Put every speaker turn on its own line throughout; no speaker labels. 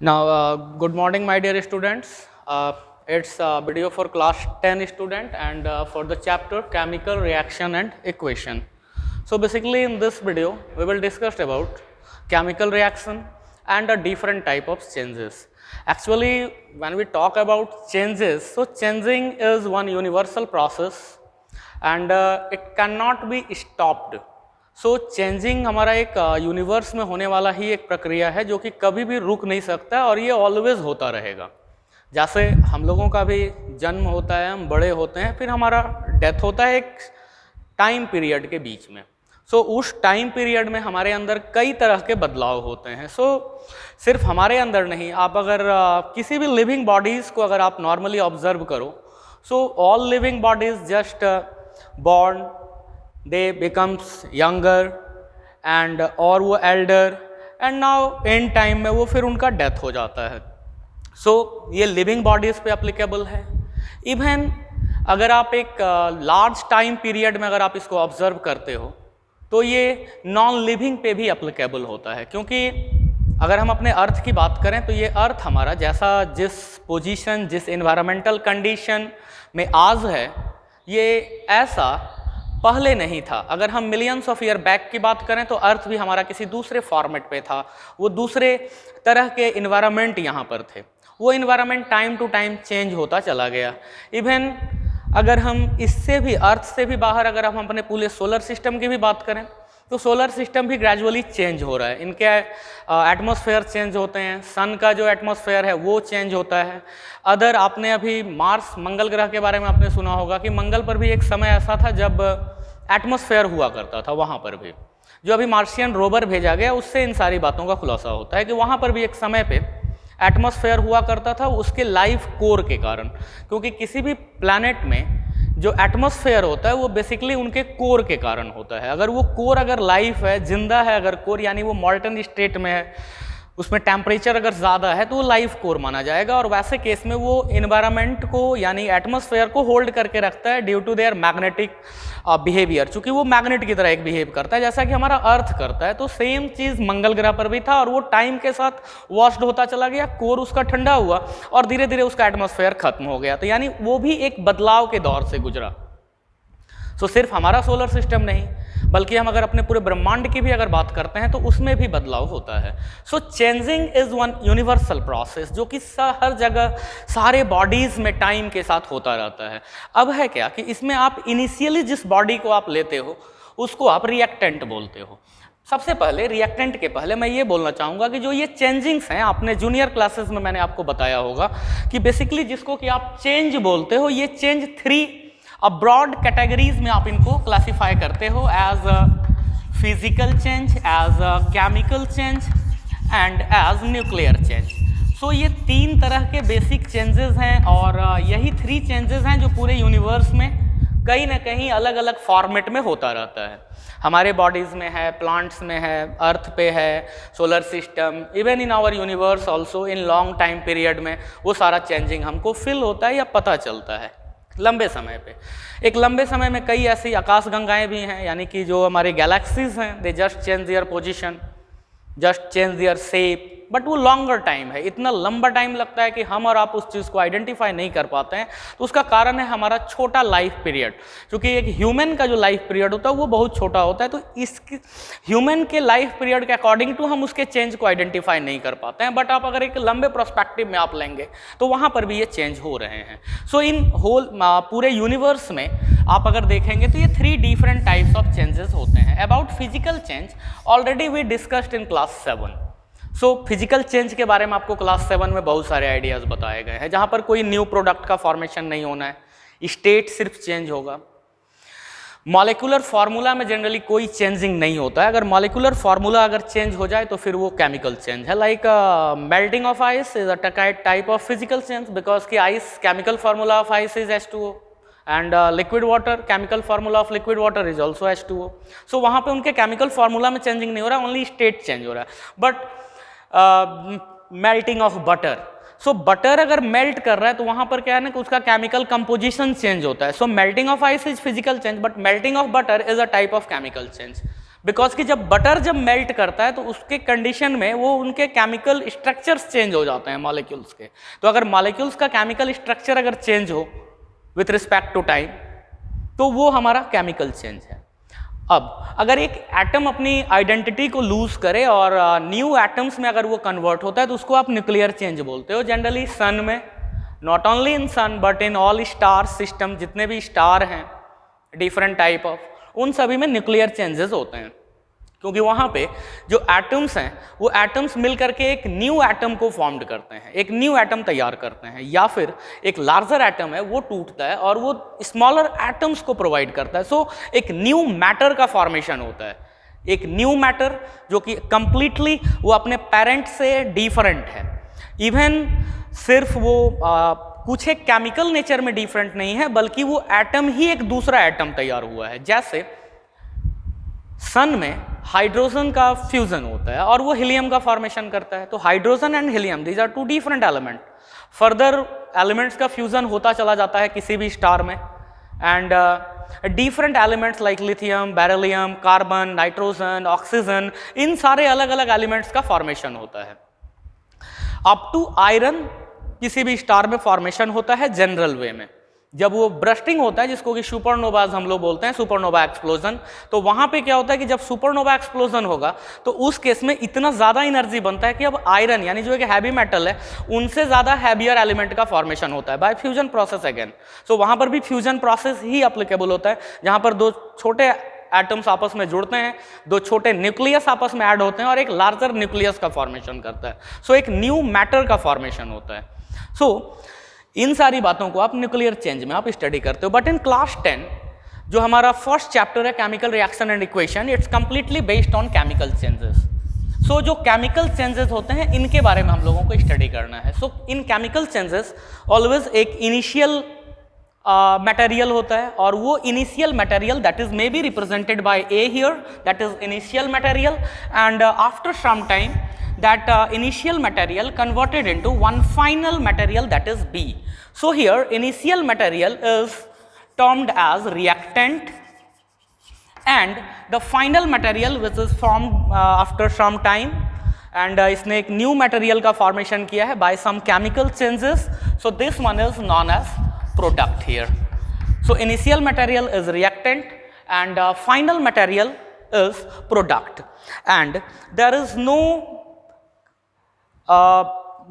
Now, good morning, my dear students. It's a video for class 10 student and for the chapter chemical reaction and equation. So basically in this video, we will discuss about chemical reaction and a different type of changes. Actually, when we talk about changes, so changing is one universal process and it cannot be stopped. So changing हमारा एक universe में होने वाला ही एक प्रक्रिया है जो कि कभी भी रुक नहीं सकता और ये ऑलवेज होता रहेगा। जैसे हम लोगों का भी जन्म होता है, हम बड़े होते हैं, फिर हमारा डेथ होता है एक टाइम पीरियड के बीच में। सो उस टाइम पीरियड में हमारे अंदर कई तरह के बदलाव होते हैं। सो सिर्फ हमारे अंदर नहीं, आप अगर किसी भी लिविंग बॉडीज़ को अगर आप नॉर्मली ऑब्जर्व करो, so all living bodies just born, they becomes younger and और वो elder and now end time में वो फिर उनका डेथ हो जाता है। सो ये लिविंग बॉडीज़ पे अप्लीकेबल है। इवन अगर आप एक लार्ज टाइम पीरियड में अगर आप इसको ऑब्जर्व करते हो तो ये नॉन लिविंग पे भी अप्लीकेबल होता है, क्योंकि अगर हम अपने अर्थ की बात करें तो ये अर्थ हमारा जैसा जिस पोजीशन जिस इन्वायरमेंटल कंडीशन में आज है, ये ऐसा पहले नहीं था। अगर हम मिलियंस ऑफ ईयर बैक की बात करें तो अर्थ भी हमारा किसी दूसरे फॉर्मेट पे था, वो दूसरे तरह के इन्वायरमेंट यहाँ पर थे। वो environment time to time change होता चला गया। इवन अगर हम इससे भी अर्थ से भी बाहर अगर हम अपने पूरे सोलर सिस्टम की भी बात करें तो सोलर सिस्टम भी ग्रेजुअली चेंज हो रहा है। इनके एटमॉस्फेयर चेंज होते हैं, सन का जो एटमॉस्फेयर है वो चेंज होता है। अदर आपने अभी मार्स मंगल ग्रह के बारे में आपने सुना होगा कि मंगल पर भी एक समय ऐसा था जब एटमॉस्फेयर हुआ करता था। वहाँ पर भी जो अभी मार्शियन रोवर भेजा गया उससे इन सारी बातों का खुलासा होता है कि वहाँ पर भी एक समय पे एटमॉस्फेयर हुआ करता था उसके लाइफ कोर के कारण, क्योंकि किसी भी प्लैनेट में जो एटमॉस्फेयर होता है वो बेसिकली उनके कोर के कारण होता है। अगर वो कोर अगर लाइफ है, जिंदा है, अगर कोर यानी वो मॉल्टन स्टेट में है, उसमें टेम्परेचर अगर ज़्यादा है तो वो लाइफ कोर माना जाएगा और वैसे केस में वो इन्वायरमेंट को यानी एटमॉस्फेयर को होल्ड करके रखता है due to their magnetic behaviour. चूँकि वो मैग्नेट की तरह एक बिहेव करता है जैसा कि हमारा अर्थ करता है, तो सेम चीज़ मंगल ग्रह पर भी था और वो टाइम के साथ वॉश्ड होता चला गया, कोर उसका ठंडा हुआ और धीरे धीरे उसका एटमॉस्फेयर खत्म हो गया। तो यानी वो भी एक बदलाव के दौर से गुजरा। सो सिर्फ हमारा सोलर सिस्टम नहीं बल्कि हम अगर अपने पूरे ब्रह्मांड की भी अगर बात करते हैं तो उसमें भी बदलाव होता है। So changing is one universal process जो कि हर जगह सारे बॉडीज में टाइम के साथ होता रहता है। अब है क्या कि इसमें आप इनिशियली जिस बॉडी को आप लेते हो उसको आप रिएक्टेंट बोलते हो। सबसे पहले रिएक्टेंट के पहले मैं ये बोलना चाहूँगा कि जो ये चेंजिंग्स हैं, आपने जूनियर क्लासेस में मैंने आपको बताया होगा कि बेसिकली जिसको कि आप चेंज बोलते हो, ये चेंज थ्री ब्रॉड कैटेगरीज में आप इनको क्लासिफाई करते हो as physical change, as chemical change and as nuclear change. So ये तीन तरह के बेसिक चेंजेस हैं और यही थ्री चेंजेस हैं जो पूरे यूनिवर्स में कहीं ना कहीं अलग अलग फॉर्मेट में होता रहता है। हमारे बॉडीज़ में है, प्लांट्स में है, अर्थ पे है, solar system, even in our universe also in long time period में वो सारा चेंजिंग हमको फील होता है या पता चलता है लंबे समय पे। एक लंबे समय में कई ऐसी आकाश गंगाएं भी हैं, यानी कि जो हमारे गैलेक्सीज हैं, they just change their position, just change their shape, but वो लॉन्गर टाइम है। इतना लंबा टाइम लगता है कि हम और आप उस चीज़ को आइडेंटिफाई नहीं कर पाते हैं। तो उसका कारण है हमारा छोटा लाइफ पीरियड, क्योंकि एक ह्यूमन का जो लाइफ पीरियड होता है वो बहुत छोटा होता है। तो इसकी ह्यूमन के लाइफ पीरियड के अकॉर्डिंग टू हम उसके चेंज को आइडेंटिफाई नहीं कर पाते हैं। बट आप अगर एक लंबे प्रोस्पेक्टिव में आप लेंगे तो वहाँ पर भी ये चेंज हो रहे हैं। सो इन होल पूरे यूनिवर्स में आप अगर देखेंगे तो ये three different types of changes होते हैं। About physical change already we discussed in class 7। So physical change के बारे में आपको क्लास 7 में बहुत सारे आइडियाज़ बताए गए हैं, जहाँ पर कोई न्यू प्रोडक्ट का फॉर्मेशन नहीं होना है, स्टेट सिर्फ चेंज होगा। मॉलिक्यूलर फार्मूला में जनरली कोई चेंजिंग नहीं होता है। अगर मॉलिक्यूलर फार्मूला अगर चेंज हो जाए तो फिर वो केमिकल चेंज है। Like melting of ice is a type of physical change because कि ice chemical formula of ice is H2O and liquid water chemical formula of liquid water is also H2O। So वहाँ पे उनके chemical formula में changing नहीं हो रहा है, only state change हो रहा है। But melting of butter, so butter अगर मेल्ट कर रहा है तो वहाँ पर क्या है ना कि उसका केमिकल कंपोजिशन चेंज होता है। So melting of ice is physical change but melting of butter is a type of chemical change because कि जब बटर जब मेल्ट करता है तो उसके कंडीशन में वो उनके केमिकल स्ट्रक्चर्स चेंज हो जाते हैं मॉलिक्यूल्स के। तो अगर मॉलिक्यूल्स का केमिकल स्ट्रक्चर अगर चेंज हो विथ रिस्पेक्ट टू टाइम तो वो हमारा केमिकल चेंज है। अब अगर एक एटम अपनी आइडेंटिटी को लूज करे और न्यू एटम्स में अगर वो कन्वर्ट होता है तो उसको आप न्यूक्लियर चेंज बोलते हो। जनरली सन में, not only in sun but in all star system, जितने भी स्टार हैं डिफरेंट टाइप ऑफ, उन सभी में न्यूक्लियर चेंजेस होते हैं, क्योंकि वहाँ पे जो एटम्स हैं वो एटम्स मिल करके एक न्यू एटम को फॉर्म्ड करते हैं, एक न्यू एटम तैयार करते हैं, या फिर एक लार्जर एटम है वो टूटता है और वो स्मॉलर एटम्स को प्रोवाइड करता है। सो एक न्यू मैटर का फॉर्मेशन होता है, एक न्यू मैटर जो कि कंप्लीटली वो अपने पेरेंट से डिफरेंट है। इवन सिर्फ वो कुछ एक केमिकल नेचर में डिफरेंट नहीं है, बल्कि वो एटम ही एक दूसरा एटम तैयार हुआ है। जैसे सन में हाइड्रोजन का फ्यूजन होता है और वो हीलियम का फॉर्मेशन करता है, तो hydrogen and helium these are two different element. Further elements का फ्यूजन होता चला जाता है किसी भी स्टार में, and different elements like lithium, beryllium, carbon, nitrogen, oxygen, इन सारे अलग अलग एलिमेंट्स का फॉर्मेशन होता है। अप टू आयरन किसी भी स्टार में फॉर्मेशन होता है जनरल वे में। जब वो ब्रस्टिंग होता है, जिसको कि सुपरनोवाज हम लोग बोलते हैं, सुपरनोवा एक्सप्लोजन, तो वहां पे क्या होता है कि जब सुपरनोवा एक्सप्लोजन होगा तो उस केस में इतना ज्यादा एनर्जी बनता है कि अब आयरन यानी जो एक हैवी मेटल है उनसे ज्यादा हैवियर एलिमेंट का फॉर्मेशन होता है बाय फ्यूजन प्रोसेस अगेन। सो वहां पर भी फ्यूजन प्रोसेस ही अप्लीकेबल होता है, जहां पर दो छोटे एटम्स आपस में जुड़ते हैं, दो छोटे न्यूक्लियस आपस में ऐड होते हैं और एक लार्जर न्यूक्लियस का फॉर्मेशन करता है। सो एक न्यू मैटर का फॉर्मेशन होता है। सो इन सारी बातों को आप न्यूक्लियर चेंज में आप स्टडी करते हो। बट इन क्लास 10 जो हमारा फर्स्ट चैप्टर है chemical reaction and equation, it's completely based on chemical changes. So जो केमिकल चेंजेस होते हैं इनके बारे में हम लोगों को स्टडी करना है। So in chemical changes always एक इनिशियल मटेरियल होता है, और वो initial material that is may be represented by A here, that is initial material, and after some time that initial material converted into one final material, that is B. So here initial material is termed as reactant, and the final material which is formed after some time, and इसने एक new material का formation किया है by some chemical changes. So this one is known as product here. So initial material is reactant and final material is product, and there is no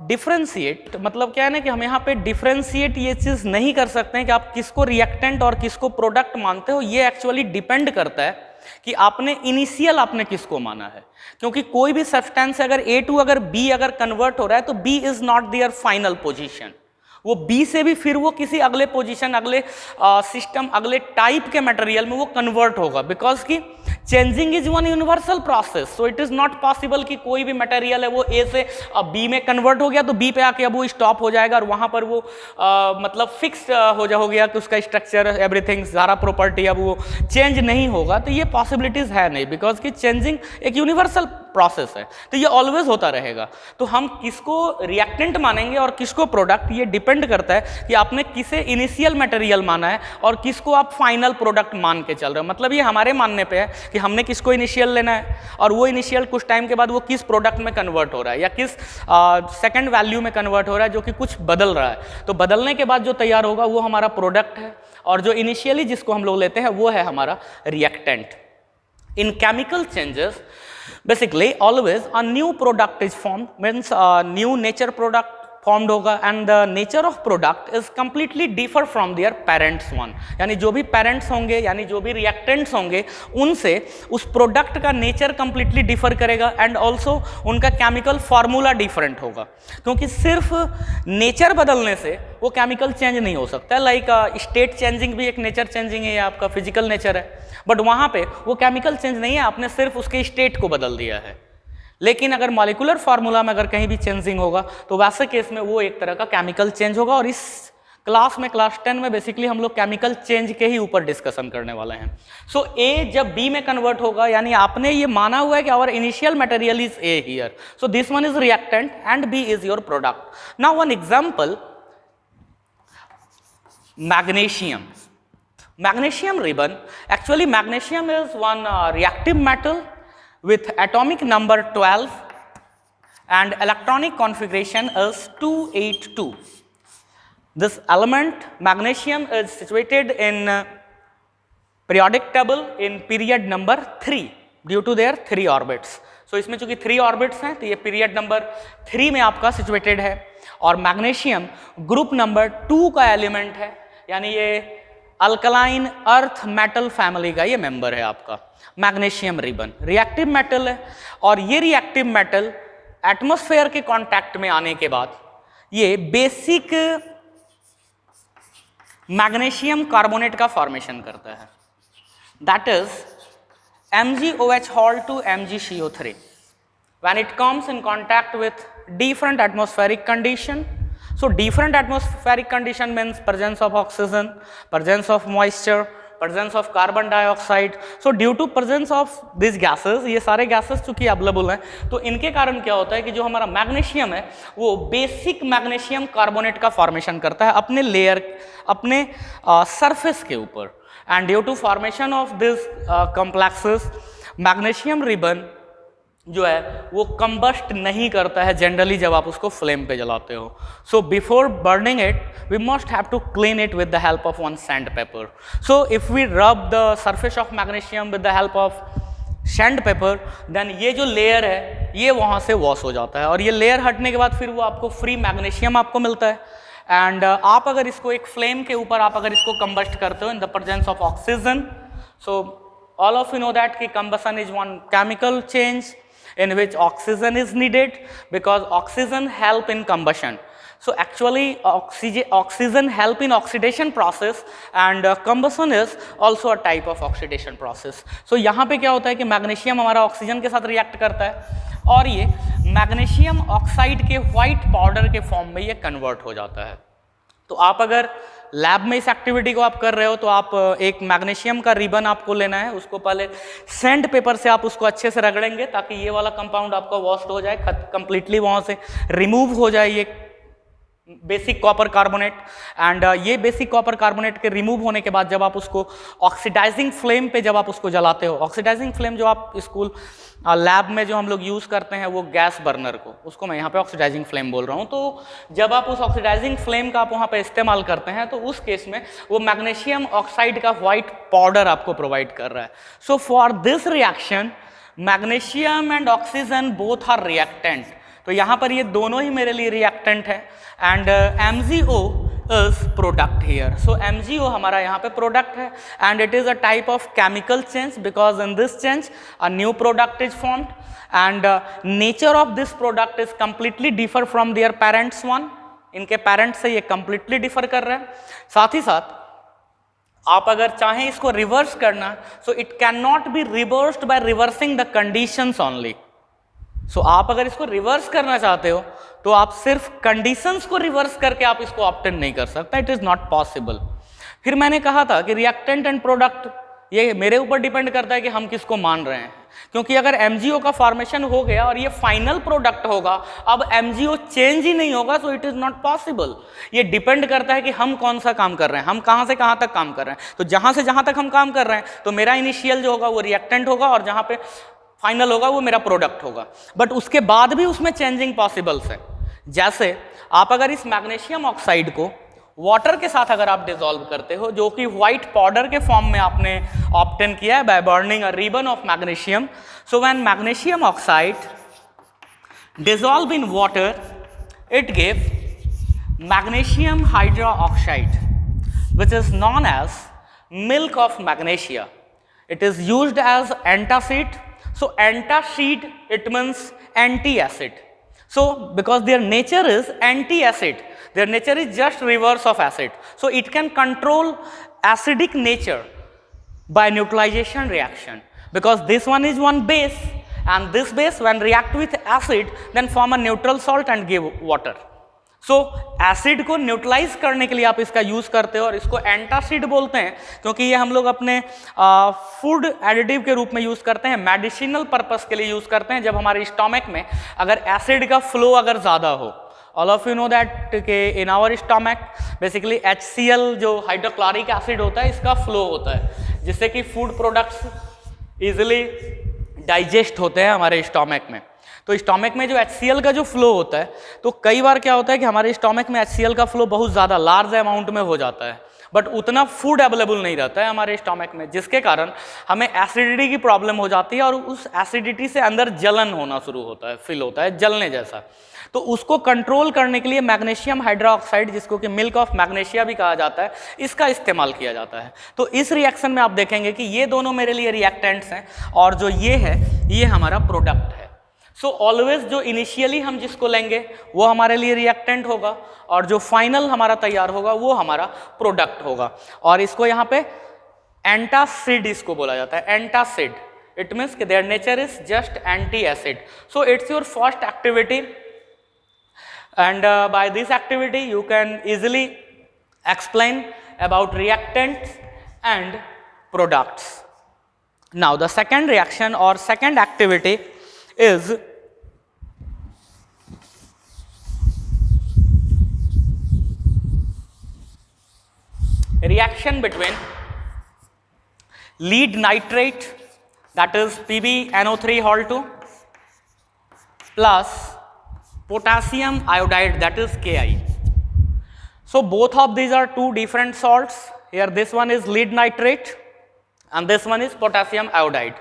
differentiate, मतलब क्या है ना कि हम यहाँ पे डिफ्रेंशिएट ये चीज़ नहीं कर सकते हैं कि आप किसको रिएक्टेंट और किसको प्रोडक्ट मानते हो। ये एक्चुअली डिपेंड करता है कि आपने इनिशियल आपने किसको माना है, क्योंकि कोई भी सब्सटेंस अगर ए टू अगर बी अगर कन्वर्ट हो रहा है तो B is not their final position, वो बी से भी फिर वो किसी अगले पोजीशन, अगले सिस्टम, अगले टाइप के मटेरियल में वो कन्वर्ट होगा, बिकॉज की changing is one universal process. So it is not possible कि कोई भी मटेरियल है वो ए से बी में कन्वर्ट हो गया तो बी पे आके अब वो स्टॉप हो जाएगा और वहां पर वो मतलब फिक्स हो गया कि उसका स्ट्रक्चर, एवरीथिंग, सारा प्रॉपर्टी अब वो चेंज नहीं होगा। तो ये पॉसिबिलिटीज है नहीं, बिकॉज कि चेंजिंग एक यूनिवर्सल प्रोसेस है, तो ये ऑलवेज होता रहेगा। तो हम किसको रिएक्टेंट मानेंगे और किसको प्रोडक्ट, ये डिपेंड करता है कि आपने किसे इनिशियल मटेरियल माना है और किसको आप फाइनल प्रोडक्ट मान के चल रहे हो। मतलब ये हमारे मानने पे है कि हमने किसको इनिशियल लेना है और वो इनिशियल कुछ टाइम के बाद वो किस प्रोडक्ट में कन्वर्ट हो रहा है या किस सेकंड वैल्यू में कन्वर्ट हो रहा है, जो कि कुछ बदल रहा है। तो बदलने के बाद जो तैयार होगा वो हमारा प्रोडक्ट है, और जो इनिशियली जिसको हम लोग लेते हैं वो है हमारा reactant. In chemical changes basically always a new product is formed, means a new nature product formed होगा, and the nature of product is completely differ from their parents one, यानी जो भी parents होंगे यानी जो भी reactants होंगे उनसे उस product का nature completely differ करेगा, and also उनका chemical formula different होगा, क्योंकि सिर्फ nature बदलने से वो chemical change नहीं हो सकता। लाइक state changing भी एक nature changing है, आपका physical nature है, बट वहाँ पे वो chemical change नहीं है, आपने सिर्फ उसके state को बदल दिया है। लेकिन अगर मॉलिक्यूलर फार्मूला में अगर कहीं भी चेंजिंग होगा तो वैसे केस में वो एक तरह का केमिकल चेंज होगा। और इस क्लास में, क्लास 10 में बेसिकली हम लोग केमिकल चेंज के ही ऊपर डिस्कशन करने वाले हैं। सो ए जब बी में कन्वर्ट होगा, यानी आपने ये माना हुआ है कि our initial material is A here, so this one is reactant and B is your product. Now one example, magnesium ribbon. Actually magnesium is one reactive metal with atomic number 12 and electronic configuration is 282. This element magnesium is situated in periodic table in period number 3 due to their 3 orbits. So इसमें चूंकि 3 orbits हैं तो ये period number 3 में आपका situated है और magnesium group number 2 का एलिमेंट है, यानी ये अल्कलाइन अर्थ मेटल फैमिली का ये मेंबर है आपका मैग्नीशियम रिबन। रिएक्टिव मेटल है और ये रिएक्टिव मेटल एटमॉस्फेयर के कांटेक्ट में आने के बाद ये बेसिक मैग्नीशियम कार्बोनेट का फॉर्मेशन करता है, that is MgOH halt to MgCO3 when it comes in contact with different atmospheric condition. So different atmospheric condition means presence of oxygen, presence of moisture, presence of carbon dioxide. So due to presence of these gases, ये सारे gases चूंकि available हैं तो इनके कारण क्या होता है कि जो हमारा मैग्नीशियम है वो बेसिक मैग्नीशियम कार्बोनेट का फॉर्मेशन करता है अपने लेयर, अपने सरफेस के ऊपर। And due to formation of this complexes magnesium ribbon जो है वो कंबस्ट नहीं करता है जनरली जब आप उसको फ्लेम पे जलाते हो। So before burning it we must have to clean it with the help of one sand paper. So if we rub the surface of magnesium with the help of sand paper then ये जो layer है ये वहाँ से wash हो जाता है और ये लेयर हटने के बाद फिर वो आपको फ्री मैग्नीशियम आपको मिलता है। एंड आप अगर इसको एक फ्लेम के ऊपर आप अगर इसको कंबस्ट करते हो in the presence of oxygen, so all of you know that कि combustion is one chemical change in which oxygen is needed because oxygen help in combustion. So actually oxygen help in oxidation process and combustion is also a type of oxidation process. So यहाँ पे क्या होता है कि magnesium हमारा oxygen के साथ react करता है और ये मैग्नीशियम ऑक्साइड के व्हाइट पाउडर के फॉर्म में ये कन्वर्ट हो जाता है। तो आप अगर लैब में इस एक्टिविटी को आप कर रहे हो तो आप एक मैग्नीशियम का रिबन आपको लेना है, उसको पहले सैंड पेपर से आप उसको अच्छे से रगड़ेंगे ताकि ये वाला कंपाउंड आपका वॉश हो जाए, कंप्लीटली वहाँ से रिमूव हो जाए ये बेसिक कॉपर कार्बोनेट। एंड ये बेसिक कॉपर कार्बोनेट के रिमूव होने के बाद जब आप उसको ऑक्सीडाइजिंग फ्लेम पे जब आप उसको जलाते हो, ऑक्सीडाइजिंग फ्लेम जो आप स्कूल लैब में जो हम लोग यूज़ करते हैं वो गैस बर्नर को, उसको मैं यहाँ पे ऑक्सीडाइजिंग फ्लेम बोल रहा हूँ। तो जब आप उस ऑक्सीडाइजिंग फ्लेम का आप वहाँ पे इस्तेमाल करते हैं तो उस केस में वो मैग्नीशियम ऑक्साइड का व्हाइट पाउडर आपको प्रोवाइड कर रहा है। So for this reaction magnesium and oxygen both are reactant, तो यहाँ पर ये दोनों ही मेरे लिए रिएक्टेंट है and MgO is product here. So MgO हमारा यहाँ पे product है and it is a type of chemical change because in this change a new product is formed and nature of this product is completely differ from their parents one. इनके parents से ये completely differ कर रहा है। साथ ही साथ आप अगर चाहें इसको reverse करना so it cannot be reversed by reversing the conditions only. सो आप अगर इसको रिवर्स करना चाहते हो तो आप सिर्फ कंडीशंस को रिवर्स करके आप इसको ऑब्टेन नहीं कर सकते, इट इज नॉट पॉसिबल। फिर मैंने कहा था कि रिएक्टेंट एंड प्रोडक्ट ये मेरे ऊपर डिपेंड करता है कि हम किसको मान रहे हैं, क्योंकि अगर MgO का फॉर्मेशन हो गया और ये फाइनल प्रोडक्ट होगा, अब MgO चेंज ही नहीं होगा, तो इट इज नॉट पॉसिबल। ये डिपेंड करता है कि हम कौन सा काम कर रहे हैं, हम कहाँ से कहाँ तक काम कर रहे हैं। तो जहाँ से जहाँ तक हम काम कर रहे हैं तो मेरा इनिशियल जो होगा वो रिएक्टेंट होगा और जहाँ पे फाइनल होगा वो मेरा प्रोडक्ट होगा, बट उसके बाद भी उसमें चेंजिंग पॉसिबल्स है। जैसे आप अगर इस मैग्नीशियम ऑक्साइड को वाटर के साथ अगर आप डिसॉल्व करते हो, जो कि व्हाइट पाउडर के फॉर्म में आपने ऑब्टेन किया है by burning a ribbon of magnesium, so when magnesium oxide dissolve in water it give magnesium hydroxide which is known as milk of magnesia. It is used as antacid. So antacid it means anti-acid. So because their nature is anti-acid, their nature is just reverse of acid. So it can control acidic nature by neutralization reaction because this one is one base and this base when react with acid then form a neutral salt and give water. So acid को neutralise करने के लिए आप इसका use करते हो और इसको एंटासिड बोलते हैं क्योंकि ये हम लोग अपने फूड एडिटिव के रूप में यूज़ करते हैं, मेडिसिनल पर्पस के लिए यूज़ करते हैं जब हमारे स्टमक में अगर एसिड का फ्लो अगर ज़्यादा हो। All of you know that के in our stomach basically HCl जो हाइड्रोक्लोरिक एसिड होता है इसका फ्लो होता है जिससे कि फूड प्रोडक्ट्स ईजिली डाइजेस्ट होते हैं हमारे स्टोमक में। तो स्टोमक में जो HCl का जो फ्लो होता है, तो कई बार क्या होता है कि हमारे स्टोमक में HCl का फ्लो बहुत ज़्यादा लार्ज अमाउंट में हो जाता है, बट उतना फूड अवेलेबल नहीं रहता है हमारे स्टोमक में, जिसके कारण हमें एसिडिटी की प्रॉब्लम हो जाती है और उस एसिडिटी से अंदर जलन होना शुरू होता है, फील होता है जलने जैसा। तो उसको कंट्रोल करने के लिए मैग्नीशियम हाइड्रोक्साइड, जिसको कि मिल्क ऑफ मैग्नीशिया भी कहा जाता है, इसका इस्तेमाल किया जाता है। तो इस रिएक्शन में आप देखेंगे कि ये दोनों मेरे लिए रिएक्टेंट्स हैं और जो ये है ये हमारा प्रोडक्ट है। सो ऑलवेज जो इनिशियली हम जिसको लेंगे वो हमारे लिए रिएक्टेंट होगा और जो फाइनल हमारा तैयार होगा वो हमारा प्रोडक्ट होगा। और इसको यहाँ पे एंटासिड इसको बोला जाता है, एंटासिड। इट मीन्स कि their nature is just anti acid. So it's your first activity and by this activity you can easily explain about reactants and products. Now the second reaction or second activity is reaction between lead nitrate, that is PbNO3 plus potassium iodide, that is Ki. So both of these are two different salts. Here this one is lead nitrate and this one is potassium iodide.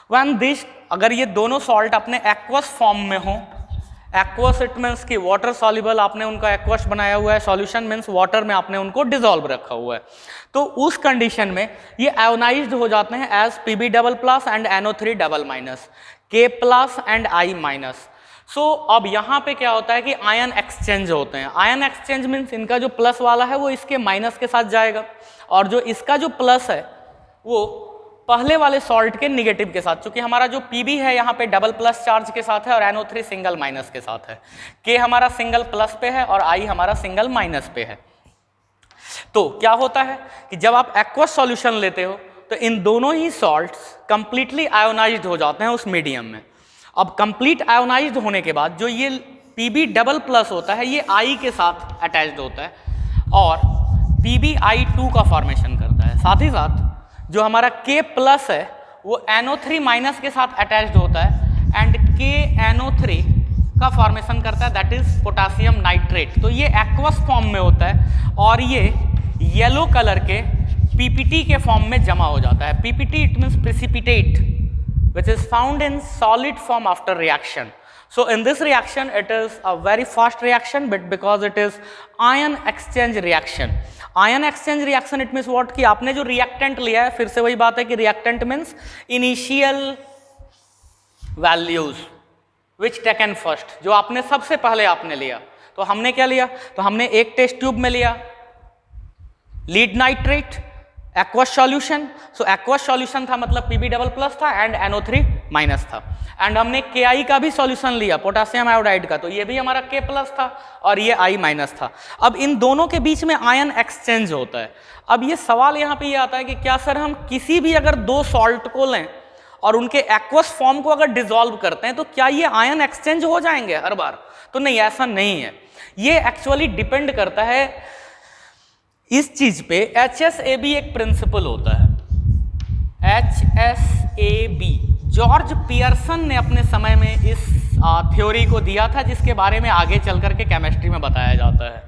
When this, अगर ये दोनों salt अपने aqueous form में हो, aqueous it means कि water soluble, आपने उनका aqueous बनाया हुआ है, सॉल्यूशन मीन्स वाटर में आपने उनको डिसॉल्व रखा हुआ है, तो उस कंडीशन में ये आयोनाइज्ड हो जाते हैं as Pb++ and NO3-, K+ and I-। सो अब यहाँ पे क्या होता है कि आयन एक्सचेंज होते हैं। आयन एक्सचेंज मीन्स इनका जो प्लस वाला है वो इसके माइनस के साथ जाएगा और जो इसका जो प्लस है वो पहले वाले सॉल्ट के निगेटिव के साथ, क्योंकि हमारा जो Pb है यहाँ पे डबल प्लस चार्ज के साथ है और NO3 सिंगल माइनस के साथ है, K हमारा सिंगल प्लस पे है और I हमारा सिंगल माइनस पे है। तो क्या होता है कि जब आप एक्वस सॉल्यूशन लेते हो तो इन दोनों ही सॉल्ट्स कंप्लीटली आयोनाइज्ड हो जाते हैं उस मीडियम में। अब कंप्लीट आयोनाइज्ड होने के बाद जो ये Pb++ होता है ये I के साथ अटैच्ड होता है और PbI2 का फॉर्मेशन करता है। साथ ही साथ जो हमारा K+ है वो NO3- के साथ अटैच्ड होता है एंड KNO3 का फॉर्मेशन करता है, दैट इज पोटासियम नाइट्रेट। तो ये एक्वस फॉर्म में होता है और ये येलो कलर के PPT के फॉर्म में जमा हो जाता है। PPT it means precipitate which is found in solid form after reaction. So in this reaction it is a very fast reaction, but because it is ion exchange reaction. Ion exchange reaction it means what कि आपने जो reactant लिया है, फिर से वही बात है कि reactant means initial values which taken first, जो आपने सबसे पहले आपने लिया। तो हमने क्या लिया, तो हमने एक टेस्ट ट्यूब में लिया लीड नाइट्रेट एक्वस सॉल्यूशन। सो एक्वस सॉल्यूशन था मतलब Pb++ था एंड NO3- था एंड हमने Ki का भी सॉल्यूशन लिया पोटासियम आयोडाइड का, तो ये भी हमारा K+ था और ये I- था। अब इन दोनों के बीच में आयन एक्सचेंज होता है। अब ये सवाल यहाँ पे ये आता है कि क्या सर हम किसी भी अगर दो सॉल्ट को लें और उनके एक्वस फॉर्म को अगर डिसॉल्व करते हैं तो क्या ये आयन एक्सचेंज हो जाएंगे हर बार? तो नहीं, ऐसा नहीं है। ये एक्चुअली डिपेंड करता है इस चीज पे। HSAB एक प्रिंसिपल होता है, HSAB। जॉर्ज पियर्सन ने अपने समय में इस थ्योरी को दिया था, जिसके बारे में आगे चल करके केमिस्ट्री में बताया जाता है।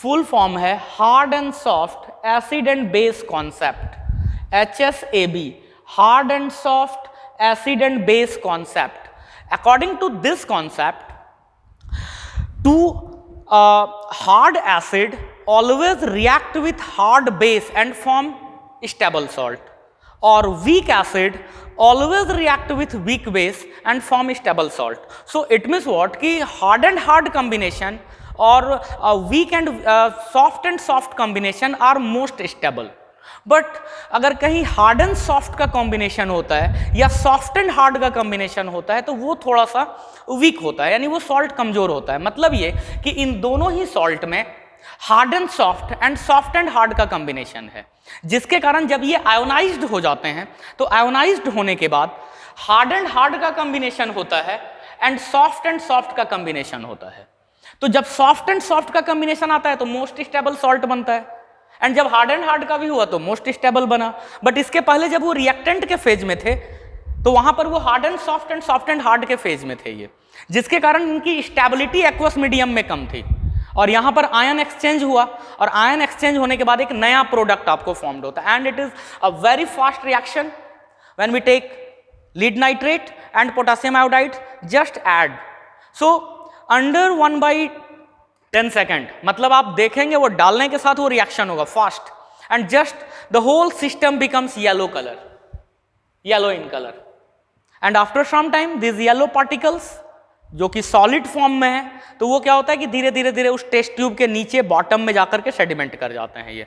फुल फॉर्म है hard and soft acid and base concept, HSAB, hard and soft acid and base concept. According to this concept, to hard acid always react with hard base and form stable salt, or weak acid always react with weak base and form stable salt. So it means what कि hard and hard combination or weak and soft and soft combination are most stable. But अगर कहीं hard and soft का combination होता है या soft and hard का combination होता है तो वो थोड़ा सा वीक होता है, यानी वो सॉल्ट कमजोर होता है। मतलब ये कि इन दोनों ही सॉल्ट में hard and soft and hard का कॉम्बिनेशन है, जिसके कारण जब ये आयोनाइज्ड हो जाते हैं तो आयोनाइज्ड होने के बाद हार्ड एंड हार्ड का कॉम्बिनेशन होता है एंड सॉफ्ट का कॉम्बिनेशन होता है। तो जब सॉफ्ट एंड सॉफ्ट का कॉम्बिनेशन आता है तो मोस्ट स्टेबल सॉल्ट बनता है, एंड जब हार्ड एंड हार्ड का भी हुआ तो मोस्ट स्टेबल बना। बट इसके पहले जब वो रिएक्टेंट के फेज में थे तो वहां पर वो hard and soft and hard के फेज में थे ये, जिसके कारण इनकी स्टेबिलिटी एक्वस मीडियम में कम थी। और यहां पर आयन एक्सचेंज हुआ, और आयन एक्सचेंज होने के बाद एक नया प्रोडक्ट आपको फॉर्म्ड होता है, and it is a very fast reaction when we take lead nitrate and potassium iodide, just add, so under 1/10 second, मतलब आप देखेंगे वो डालने के साथ वो रिएक्शन होगा fast, and just the whole system becomes yellow colour, yellow in colour, and after some time this yellow particles जो कि सॉलिड फॉर्म में है, तो वो क्या होता है कि धीरे धीरे धीरे उस टेस्ट ट्यूब के नीचे बॉटम में जाकर के सेडिमेंट कर जाते हैं ये।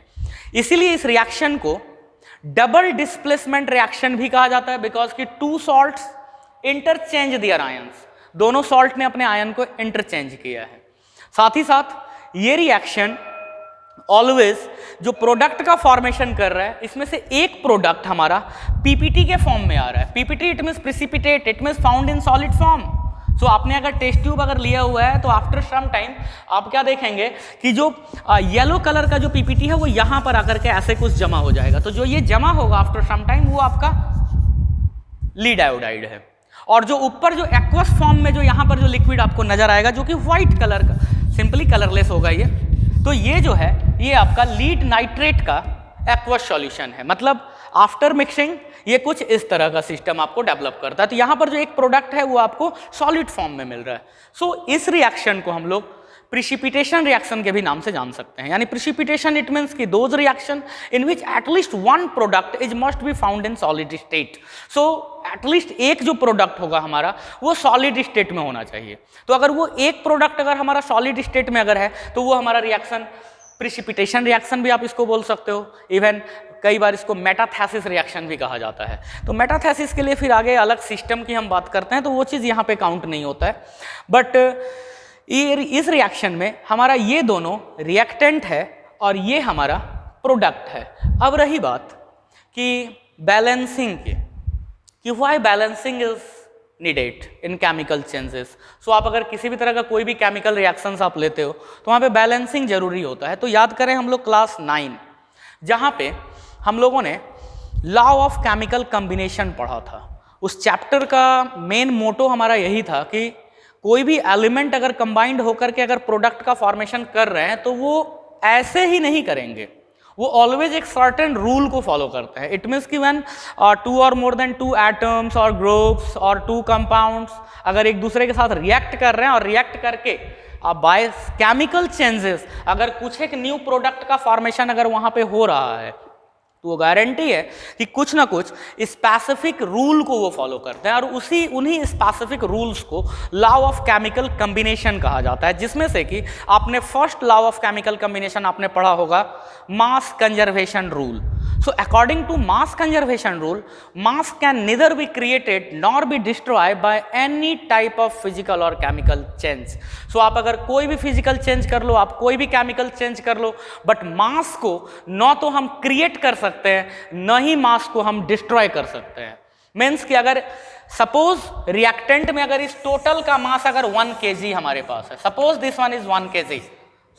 इसीलिए इस रिएक्शन को डबल डिस्प्लेसमेंट रिएक्शन भी कहा जाता है, बिकॉज कि two salts interchange their ions, दोनों सॉल्ट ने अपने आयन को इंटरचेंज किया है। साथ ही साथ ये रिएक्शन ऑलवेज जो प्रोडक्ट का फॉर्मेशन कर रहा है, इसमें से एक प्रोडक्ट हमारा पीपीटी के फॉर्म में आ रहा है। PPT it means precipitate, it means found in solid form. So आपने अगर टेस्ट ट्यूब अगर लिया हुआ है तो आफ्टर सम टाइम आप क्या देखेंगे कि जो येलो कलर का जो पीपीटी है वो यहां पर आकर के ऐसे कुछ जमा हो जाएगा, तो जो ये जमा होगा आफ्टर सम टाइम वो आपका लीड आयोडाइड है। और जो ऊपर जो एक्वस फॉर्म में जो यहां पर जो लिक्विड आपको नजर आएगा जो कि व्हाइट कलर का, सिंपली कलरलेस होगा ये, तो ये जो है ये आपका लीड नाइट्रेट का एक्वस सॉल्यूशन है। मतलब आफ्टर मिक्सिंग ये कुछ इस तरह का सिस्टम आपको डेवलप करता है। तो यहाँ पर जो एक प्रोडक्ट है वो आपको सॉलिड फॉर्म में मिल रहा है। सो इस रिएक्शन को हम लोग प्रिसिपिटेशन रिएक्शन के भी नाम से जान सकते हैं। यानी प्रिसिपिटेशन इट मीन्स कि those reaction in which at least one product is must be found in solid state. So at least एक जो प्रोडक्ट होगा हमारा वो सॉलिड स्टेट में होना चाहिए। तो अगर वो एक प्रोडक्ट अगर हमारा सॉलिड स्टेट में अगर है तो वो हमारा रिएक्शन प्रिसिपिटेशन रिएक्शन भी आप इसको बोल सकते हो। इवन कई बार इसको मेटाथेसिस रिएक्शन भी कहा जाता है। तो मेटाथेसिस के लिए फिर आगे अलग सिस्टम की हम बात करते हैं, तो वो चीज़ यहाँ पे काउंट नहीं होता है। बट इस रिएक्शन में हमारा ये दोनों रिएक्टेंट है और ये हमारा प्रोडक्ट है। अब रही बात कि बैलेंसिंग की, कि why balancing is needed in chemical changes. So आप अगर किसी भी तरह का कोई भी केमिकल रिएक्शंस आप लेते हो तो वहाँ पे बैलेंसिंग जरूरी होता है। तो याद करें हम लोग क्लास 9 जहाँ पे हम लोगों ने लॉ ऑफ केमिकल कॉम्बिनेशन पढ़ा था, उस चैप्टर का मेन मोटो हमारा यही था कि कोई भी एलिमेंट अगर कंबाइंड होकर के अगर प्रोडक्ट का फॉर्मेशन कर रहे हैं तो वो ऐसे ही नहीं करेंगे, वो ऑलवेज एक सर्टेन रूल को फॉलो करते हैं। इट मीन्स कि व्हेन टू और मोर देन टू एटम्स और ग्रुप्स और टू कंपाउंड्स अगर एक दूसरे के साथ रिएक्ट कर रहे हैं और रिएक्ट करके बाय केमिकल चेंजेस अगर कुछ एक न्यू प्रोडक्ट का फॉर्मेशन अगर वहाँ पे हो रहा है तो वो गारंटी है कि कुछ ना कुछ स्पेसिफिक रूल को वो फॉलो करते हैं, और उन्हीं स्पेसिफिक रूल्स को लॉ ऑफ केमिकल कॉम्बिनेशन कहा जाता है। जिसमें से कि आपने first law of chemical combination आपने पढ़ा होगा, mass conservation rule. So according to mass conservation rule, mass can neither be created nor be destroyed by any type of physical or chemical change। सो आप अगर कोई भी फिजिकल चेंज कर लो, आप कोई भी केमिकल चेंज कर लो, बट मास को न तो हम क्रिएट कर सकते हैं न ही मास को हम डिस्ट्रॉय कर सकते हैं। मीन्स कि अगर सपोज रिएक्टेंट में अगर इस टोटल का मास अगर 1 kg हमारे पास है, suppose this one is 1 kg,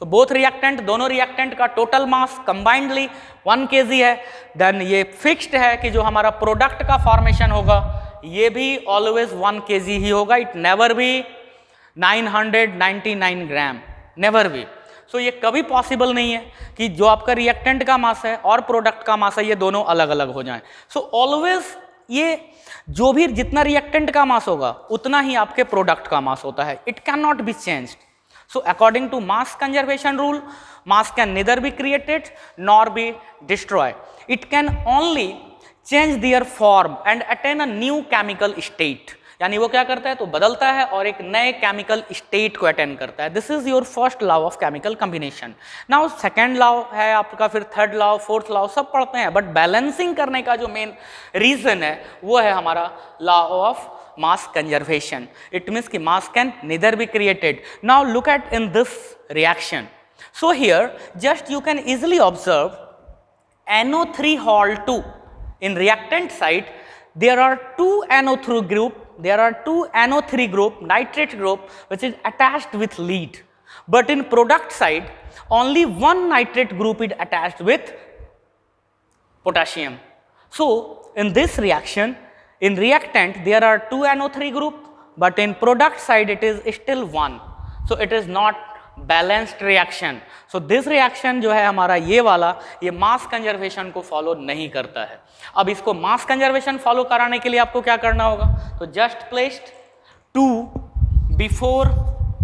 so both reactant, दोनों रिएक्टेंट का टोटल मास कंबाइंडली 1 kg है, देन ये फिक्स्ड है कि जो हमारा प्रोडक्ट का फॉर्मेशन होगा ये भी ऑलवेज 1 kg ही होगा। It never be 999 gram, never be. So ये कभी पॉसिबल नहीं है कि जो आपका रिएक्टेंट का मास है और प्रोडक्ट का मास है ये दोनों अलग अलग हो जाएं। सो ऑलवेज ये जो भी जितना रिएक्टेंट का मास होगा उतना ही आपके प्रोडक्ट का मास होता है। It can not be changed. So according to mass conservation rule, mass can neither be created nor be destroyed. It can only change their form and attain a new chemical state। यानी वो क्या करता है तो बदलता है और एक नए केमिकल स्टेट को अटेन करता है। This is your first law of chemical combination. Now second law है आपका, फिर थर्ड लॉ, फोर्थ लॉ सब पढ़ते हैं, बट बैलेंसिंग करने का जो मेन रीजन है वो है हमारा law of mass conservation। It means कि mass can neither be created। Now look at in this reaction। So here just you can easily observe NO3 hol 2 in reactant side there are two NO3 group, there are two NO3 group, nitrate group which is attached with lead, but in product side only one nitrate group is attached with potassium। So in this reaction In reactant there are 2 NO3 group, but in product side it is still 1, so it is not balanced reaction. So this reaction जो है हमारा ये वाला, ये mass conservation को follow नहीं करता है. अब इसको मास कंजर्वेशन फॉलो कराने के लिए आपको क्या करना होगा, तो जस्ट प्लेस्ड 2 बिफोर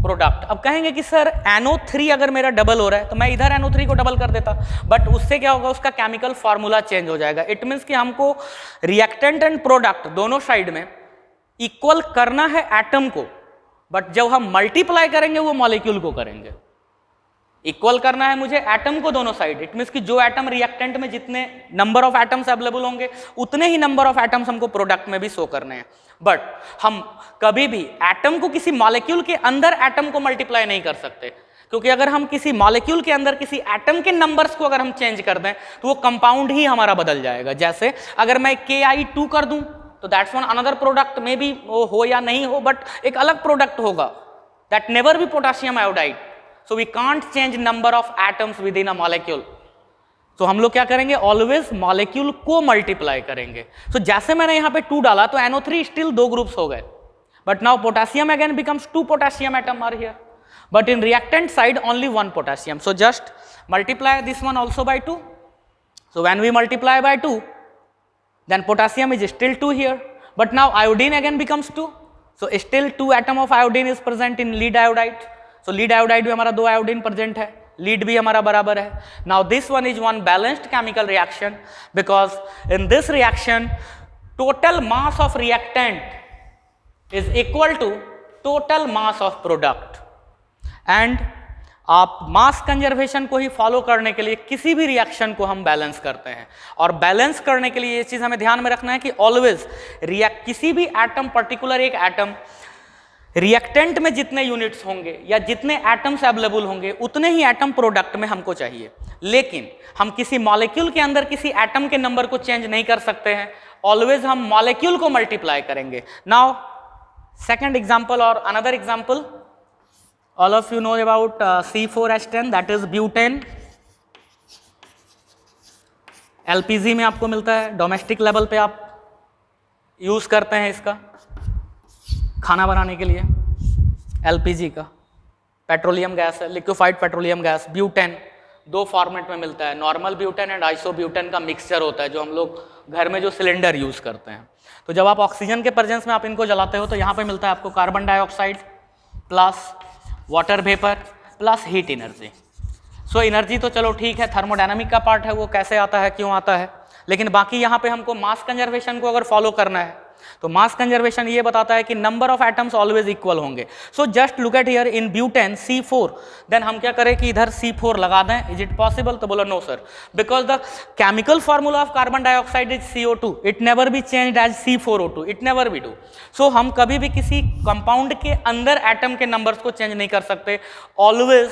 प्रोडक्ट. अब कहेंगे कि सर NO3 अगर मेरा डबल हो रहा है तो मैं इधर NO3 को डबल कर देता, बट उससे क्या होगा, उसका केमिकल फार्मूला चेंज हो जाएगा. इट मीन्स कि हमको रिएक्टेंट एंड प्रोडक्ट दोनों साइड में इक्वल करना है एटम को, बट जब हम मल्टीप्लाई करेंगे वो मॉलिक्यूल को करेंगे. इक्वल करना है मुझे एटम को दोनों साइड. इट मीन्स कि जो एटम रिएक्टेंट में जितने नंबर ऑफ एटम्स अवेलेबल होंगे उतने ही नंबर ऑफ एटम्स हमको प्रोडक्ट में भी शो करने हैं. बट हम कभी भी एटम को किसी मॉलिक्यूल के अंदर एटम को मल्टीप्लाई नहीं कर सकते, क्योंकि अगर हम किसी मॉलिक्यूल के अंदर किसी एटम के नंबर्स को अगर हम चेंज कर दें तो वो कंपाउंड ही हमारा बदल जाएगा. जैसे अगर मैं Ki2 कर दूं तो that's one another product, may be वो हो या नहीं हो, बट एक अलग प्रोडक्ट होगा. That never be potassium iodide. So we can't change number of atoms within a molecule. तो हम लोग क्या करेंगे, ऑलवेज मॉलिक्यूल को मल्टीप्लाई करेंगे. सो जैसे मैंने यहाँ पे 2 डाला तो NO3 स्टिल 2 ग्रुप्स हो गए, but now potassium again becomes 2 potassium atom are here, but in reactant side only 1 potassium. So just multiply this one also by 2. So when we multiply by 2, then potassium is still 2 here, but now iodine again becomes 2. So still 2 atom of iodine is present in lead iodide. So lead iodide भी हमारा 2 iodine present है, lead भी हमारा बराबर है. Now this one is one balanced chemical reaction, because in this reaction total mass of reactant is equal to total mass of product. And आप mass conservation को ही follow करने के लिए किसी भी रिएक्शन को हम बैलेंस करते हैं. और बैलेंस करने के लिए ये चीज हमें ध्यान में रखना है कि ऑलवेज किसी भी एटम, पर्टिकुलर एक एटम रिएक्टेंट में जितने यूनिट्स होंगे या जितने एटम्स अवेलेबल होंगे उतने ही एटम प्रोडक्ट में हमको चाहिए. लेकिन हम किसी मॉलिक्यूल के अंदर किसी एटम के नंबर को चेंज नहीं कर सकते हैं, ऑलवेज हम मॉलिक्यूल को मल्टीप्लाई करेंगे. नाउ सेकेंड एग्जाम्पल और another example, all of you know about C4H10, that is butane. LPG में आपको मिलता है, डोमेस्टिक लेवल पे आप यूज करते हैं इसका खाना बनाने के लिए. LPG का पेट्रोलियम गैस है, liquefied petroleum gas. Butane 2 format में मिलता है, नॉर्मल ब्यूटेन एंड आइसोब्यूटेन का मिक्सचर होता है जो हम लोग घर में जो सिलेंडर यूज करते हैं. तो जब आप ऑक्सीजन के प्रेजेंस में आप इनको जलाते हो तो यहाँ पे मिलता है आपको carbon dioxide plus water vapour plus heat energy. So energy तो चलो ठीक है, थर्मोडायनामिक का पार्ट है, वो कैसे आता है, क्यों आता है, लेकिन बाकी यहाँ पे हमको मास कंजर्वेशन को अगर फॉलो करना है तो मास कंजर्वेशन ये बताता है कि number of atoms always equal होंगे. So just look at here in butane C4, then हम क्या करें कि इधर C4 लगा दें. Is it possible? तो बोला no sir, because the chemical formula of carbon dioxide is CO2. It never be changed as C4O2. It never be do. So हम कभी भी किसी कंपाउंड के अंदर एटम के नंबर्स को चेंज नहीं कर सकते. ऑलवेज